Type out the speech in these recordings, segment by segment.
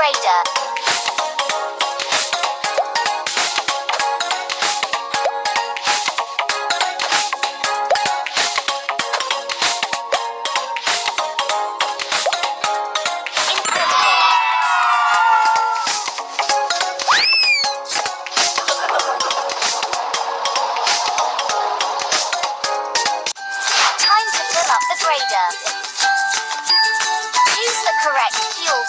grader. Time to fill up the grader. Use the correct fuel.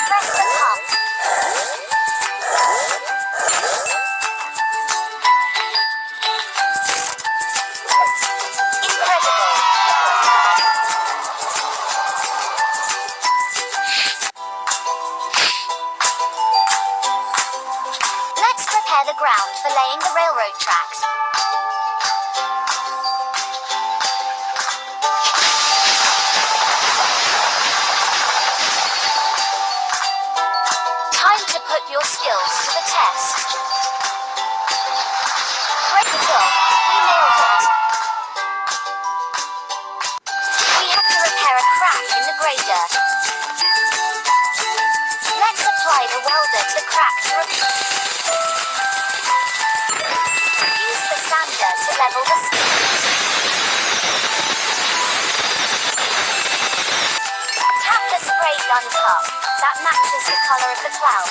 Press the pump. Incredible. Let's prepare the ground for laying the railroad tracks. Time to put your skills to the test. Great job, we nailed it. We have to repair a crack in the grader. Let's apply the welder to the crack to use the sander to level the tap the spray gun cup. That matches the color of the cloud.